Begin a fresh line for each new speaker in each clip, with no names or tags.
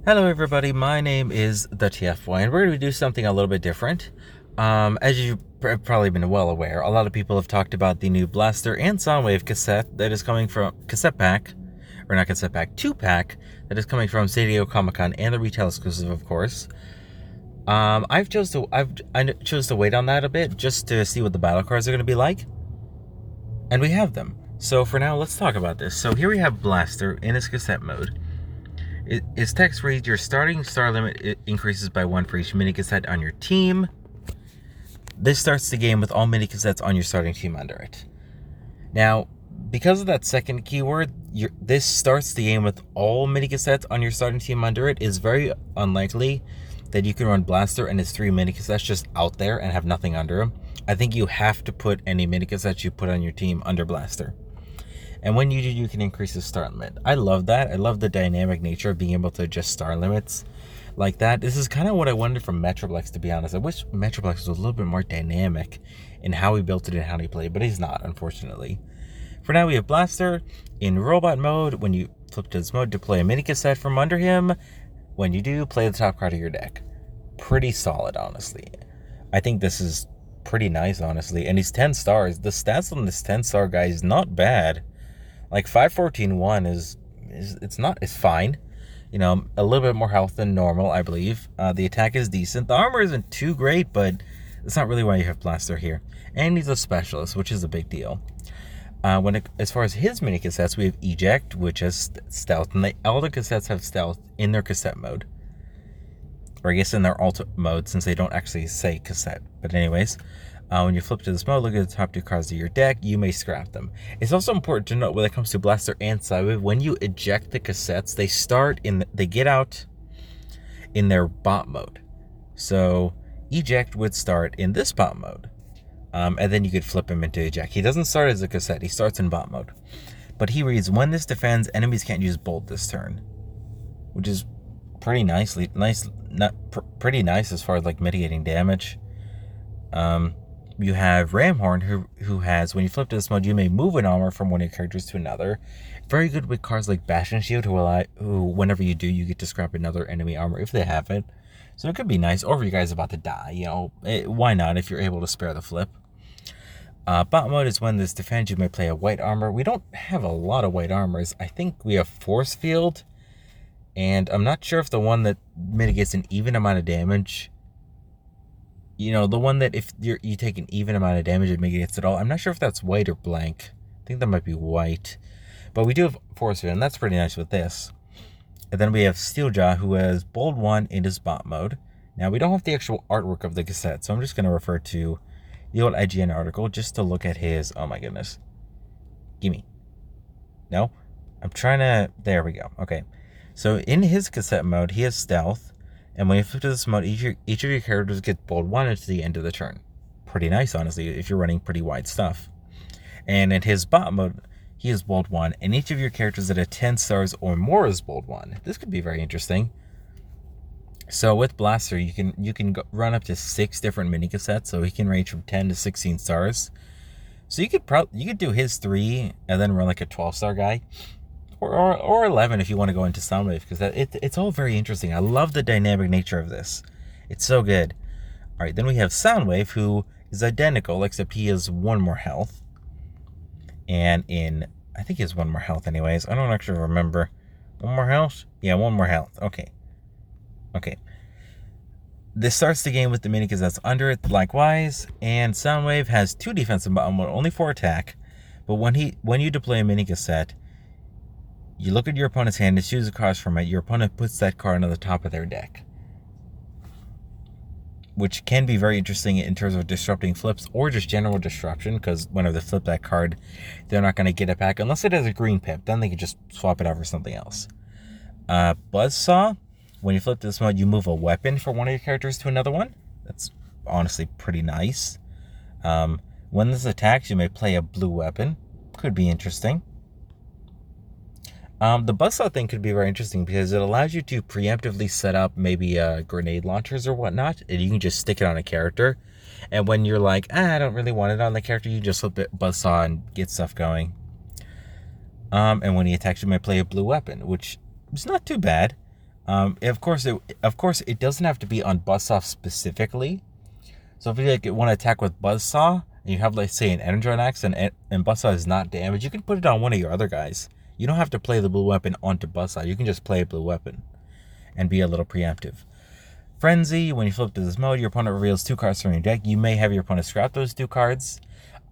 Hello everybody, my name is the TFY and we're going to do something a little bit different. As you've probably been well aware, a lot of people have talked about the new Blaster and Soundwave cassette that is coming from cassette pack, or not cassette pack, 2-pack that is coming from San Diego Comic-Con and the retail exclusive, of course. I chose to wait on that a bit just to see what the battle cards are going to be like, and we have them. So for now, let's talk about this. So here we have Blaster in its cassette mode. Its text reads, your starting star limit increases by 1 for each mini cassette on your team. This starts the game with all mini cassettes on your starting team under it. Now, because of that second keyword, this starts the game with all mini cassettes on your starting team under it. Is very unlikely that you can run Blaster and its 3 mini cassettes just out there and have nothing under them. I think you have to put any mini cassettes you put on your team under Blaster. And when you do, you can increase the start limit. I love that. I love the dynamic nature of being able to adjust star limits like that. This is kind of what I wanted from Metroplex, to be honest. I wish Metroplex was a little bit more dynamic in how he built it and how he played, but he's not, unfortunately. For now, we have Blaster in robot mode. When you flip to this mode, deploy a mini cassette from under him. When you do, play the top card of your deck. Pretty solid, honestly. I think this is pretty nice, honestly. And he's 10 stars. The stats on this 10-star guy is not bad. Like 514-1 it's fine. You know, a little bit more health than normal, I believe. The attack is decent. The armor isn't too great, but it's not really why you have Blaster here. And he's a specialist, which is a big deal. As far as his mini cassettes, we have Eject, which is stealth, and all the cassettes have stealth in their cassette mode. Or I guess in their alt mode, since they don't actually say cassette. But anyways, when you flip to this mode, look at the top 2 cards of your deck. You may scrap them. It's also important to note when it comes to Blaster and Soundwave, when you eject the cassettes, they get out in their bot mode. So Eject would start in this bot mode, and then you could flip him into Eject. He doesn't start as a cassette. He starts in bot mode. But he reads, when this defends, enemies can't use Bolt this turn, which is pretty nice as far as like mitigating damage. You have Ramhorn, who has, when you flip to this mode, you may move an armor from one of your characters to another. Very good with cards like Bash and Shield, who whenever you do, you get to scrap another enemy armor if they have it. So it could be nice. Or if you guys are about to die, you know, why not if you're able to spare the flip. Bot mode is when this defends, you may play a white armor. We don't have a lot of white armors. I think we have Force Field, and I'm not sure if the one that mitigates an even amount of damage, you know, the one that if you take an even amount of damage, it mitigates it all. I'm not sure if that's white or blank. I think that might be white. But we do have Force Field, and that's pretty nice with this. And then we have Steeljaw, who has Bold 1 in his bot mode. Now, we don't have the actual artwork of the cassette, so I'm just going to refer to the old IGN article just to look at his... Oh, my goodness. Gimme. No? I'm trying to... There we go. Okay. So, in his cassette mode, he has Stealth. And when you flip to this mode, each of your characters get Bold 1 at the end of the turn. Pretty nice, honestly, if you're running pretty wide stuff. And in his bot mode, he is Bold 1, and each of your characters that are 10 stars or more is Bold 1. This could be very interesting. So with Blaster, you can run up to 6 different mini cassettes, so he can range from 10 to 16 stars. So you could do his 3 and then run like a 12-star guy. Or 11 if you want to go into Soundwave, because it's all very interesting. I love the dynamic nature of this. It's so good. All right, then we have Soundwave, who is identical, except he has 1 more health. And I think he has 1 more health anyways. I don't actually remember. 1 more health? Yeah, 1 more health. Okay. This starts the game with the mini cassettes under it, likewise. And Soundwave has 2 defensive bottom mode, only 4 attack. But when you deploy a mini cassette, you look at your opponent's hand and choose a card from it. Your opponent puts that card on the top of their deck, which can be very interesting in terms of disrupting flips or just general disruption, because whenever they flip that card, they're not going to get it back unless it has a green pip. Then they can just swap it out for something else. Buzzsaw, when you flip this mode, you move a weapon from one of your characters to another one. That's honestly pretty nice. When this attacks, you may play a blue weapon. Could be interesting. The buzzsaw thing could be very interesting because it allows you to preemptively set up maybe grenade launchers or whatnot, and you can just stick it on a character. And when you're like, I don't really want it on the character, you just flip it buzzsaw and get stuff going. And when he attacks, you might play a blue weapon, which is not too bad. Of course, it doesn't have to be on Buzzsaw specifically. So if you like want to attack with Buzzsaw and you have, like, say, an Energon Axe and Buzzsaw is not damaged, you can put it on one of your other guys. You don't have to play the blue weapon onto Buzzsaw. You can just play a blue weapon and be a little preemptive. Frenzy, when you flip to this mode, your opponent reveals 2 cards from your deck. You may have your opponent scrap those 2 cards.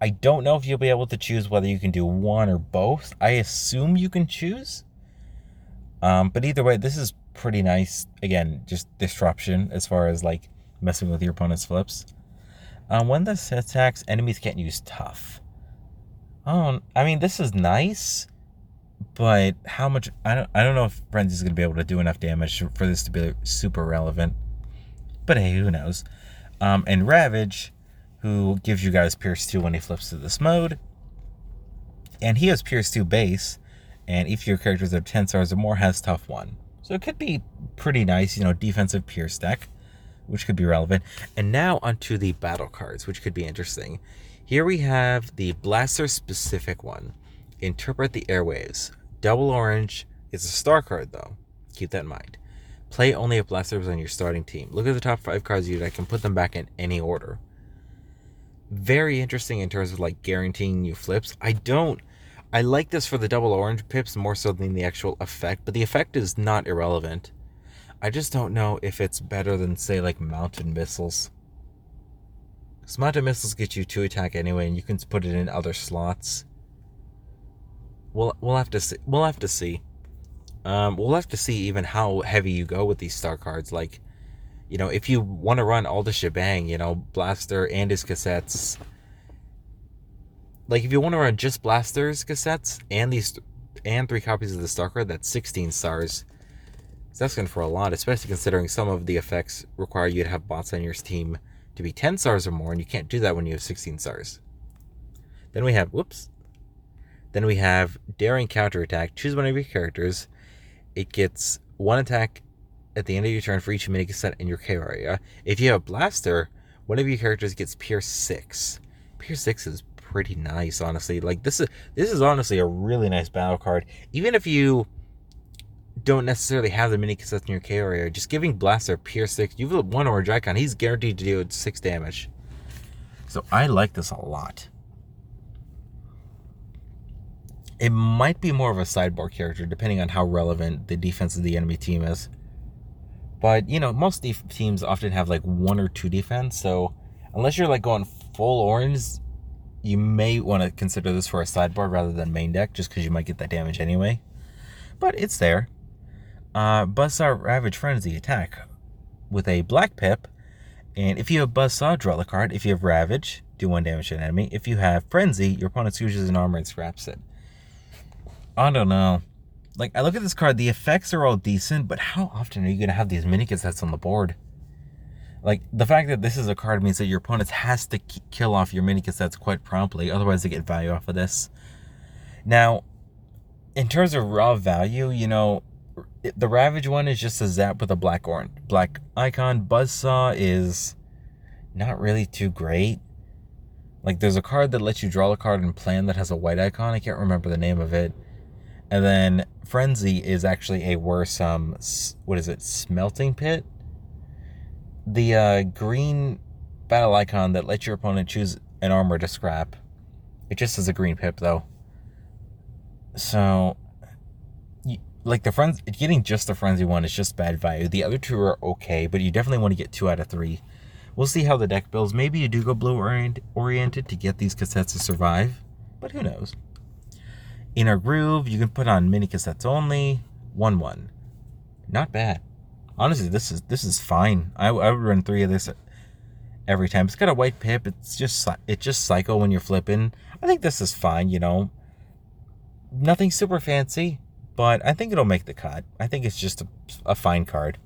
I don't know if you'll be able to choose whether you can do one or both. I assume you can choose. But either way, this is pretty nice. Again, just disruption as far as, like, messing with your opponent's flips. When this attacks, enemies can't use tough. I mean, this is nice, but how much? I don't know if Frenzy's gonna be able to do enough damage for this to be super relevant. But hey, who knows? And Ravage, who gives you guys Pierce 2 when he flips to this mode, and he has Pierce 2 base, and if your characters have 10 stars or more, has Tough 1. So it could be pretty nice, defensive Pierce deck, which could be relevant. And now onto the battle cards, which could be interesting. Here we have the Blaster specific one. Interpret the Airwaves. Double orange. It's a star card though. Keep that in mind. Play only if Blasters on your starting team. Look at the top 5 cards you deck and put them back in any order. Very interesting in terms of, like, guaranteeing you flips. I like this for the double orange pips more so than the actual effect, but the effect is not irrelevant. I just don't know if it's better than, say, like, mountain missiles. Because mountain missiles get you 2 attack anyway, and you can put it in other slots. We'll have to see. We'll have to see. We'll have to see even how heavy you go with these star cards. Like, if you want to run all the shebang, Blaster and his cassettes. Like, if you want to run just Blaster's cassettes and 3 copies of the star card, that's 16 stars. So that's going for a lot, especially considering some of the effects require you to have bots on your team to be 10 stars or more, and you can't do that when you have 16 stars. Then we have, Daring Counterattack. Choose one of your characters. It gets 1 attack at the end of your turn for each mini cassette in your KO area. If you have Blaster, one of your characters gets Pierce 6. Pierce 6 is pretty nice, honestly. Like, this is honestly a really nice battle card. Even if you don't necessarily have the mini cassettes in your KO area, just giving Blaster Pierce 6, you've got 1 orange icon, he's guaranteed to do 6 damage. So I like this a lot. It might be more of a sideboard character, depending on how relevant the defense of the enemy team is. But, most teams often have, like, 1 or 2 defense, so unless you're, like, going full orange, you may want to consider this for a sideboard rather than main deck, just because you might get that damage anyway. But it's there. Buzzsaw Ravage Frenzy attack with a black pip, and if you have Buzzsaw, draw the card. If you have Ravage, do 1 damage to an enemy. If you have Frenzy, your opponent uses an armor and scraps it. I don't know. Like, I look at this card, the effects are all decent, but how often are you going to have these mini cassettes on the board? Like, the fact that this is a card means that your opponent has to kill off your mini cassettes quite promptly, otherwise they get value off of this. Now, in terms of raw value, the Ravage one is just a zap with a black icon. Buzzsaw is not really too great. Like, there's a card that lets you draw a card and plan that has a white icon. I can't remember the name of it. And then Frenzy is actually a worse, Smelting Pit? The green battle icon that lets your opponent choose an armor to scrap. It just has a green pip, though. So, getting just the Frenzy one is just bad value. The other 2 are okay, but you definitely want to get 2 out of 3. We'll see how the deck builds. Maybe you do go blue oriented to get these cassettes to survive, but who knows. In a groove, you can put on mini cassettes only. 1/1. Not bad. Honestly, this is fine. I would run 3 of this every time. It's got a white pip. It's just psycho when you're flipping. I think this is fine, Nothing super fancy, but I think it'll make the cut. I think it's just a fine card.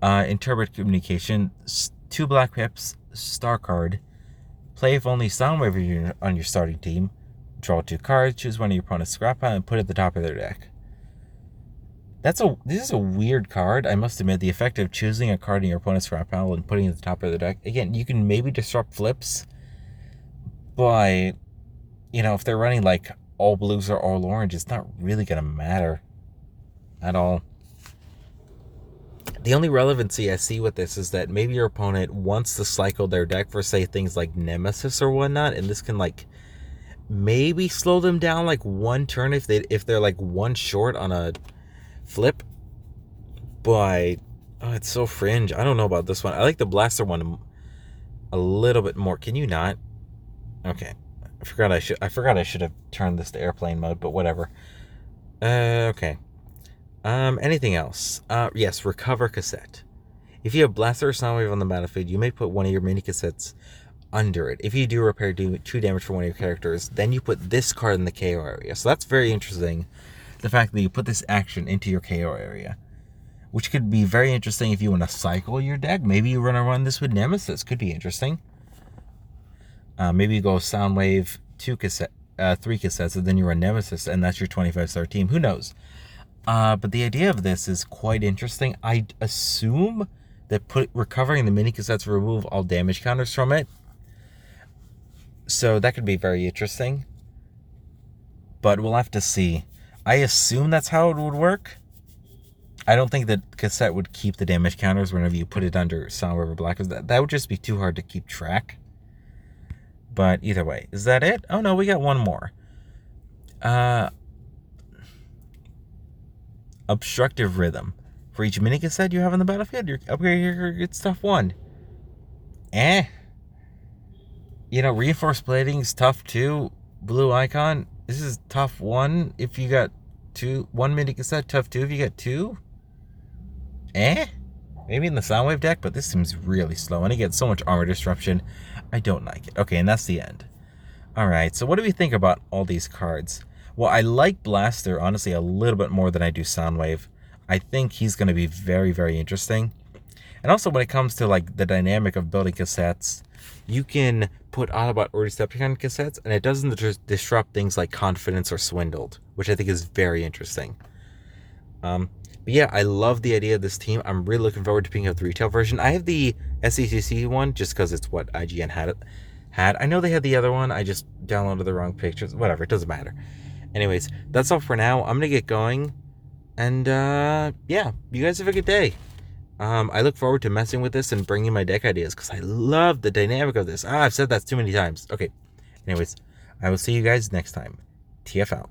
Interpret Communication. 2 black pips. Star card. Play if only Soundwave on your starting team. Draw 2 cards, choose one of your opponent's scrap pile, and put it at the top of their deck. This is a weird card, I must admit. The effect of choosing a card in your opponent's scrap pile and putting it at the top of their deck. Again, you can maybe disrupt flips, but, if they're running, like, all blues or all orange, it's not really going to matter at all. The only relevancy I see with this is that maybe your opponent wants to cycle their deck for, say, things like Nemesis or whatnot, and this can, like, maybe slow them down, like, one turn if they're, like, one short on a flip. But, oh, it's so fringe. I don't know about this one. I like the Blaster one a little bit more. Can you not? Okay. I forgot I should have turned this to airplane mode, but whatever. Okay. Anything else? Yes, recover cassette. If you have Blaster or Soundwave on the battlefield, you may put one of your mini cassettes under it. If you do repair, do 2 damage for one of your characters, then you put this card in the KO area. So that's very interesting, the fact that you put this action into your KO area, which could be very interesting if you want to cycle your deck. Maybe you run this with Nemesis. Could be interesting. Maybe you go Soundwave, 3 cassettes, and then you run Nemesis, and that's your 25-star team. Who knows? But the idea of this is quite interesting. I assume that recovering the mini cassettes will remove all damage counters from it. So that could be very interesting. But we'll have to see. I assume that's how it would work. I don't think that cassette would keep the damage counters whenever you put it under Soundwave or Black. That would just be too hard to keep track. But either way, is that it? Oh no, we got one more. Obstructive Rhythm. For each mini cassette you have on the battlefield, you upgrade your stuff 1. Reinforced Plating is tough 2. Blue icon. This is tough 1 if you got 1 mini cassette, tough 2 if you got 2. Maybe in the Soundwave deck, but this seems really slow, and it gets so much armor disruption. I don't like it. Okay, and that's the end. Alright, so what do we think about all these cards? Well, I like Blaster, honestly, a little bit more than I do Soundwave. I think he's going to be very, very interesting. And also, when it comes to, like, the dynamic of building cassettes, you can put Autobot or Decepticon cassettes, and it doesn't disrupt things like Confidence or Swindled, which I think is very interesting. But yeah, I love the idea of this team. I'm really looking forward to picking up the retail version. I have the SECC one just because it's what IGN had. I know they had the other one. I just downloaded the wrong pictures. Whatever, it doesn't matter. Anyways, that's all for now. I'm going to get going. And yeah, you guys have a good day. I look forward to messing with this and bringing my deck ideas because I love the dynamic of this. I've said that too many times. Okay. Anyways, I will see you guys next time. TF out.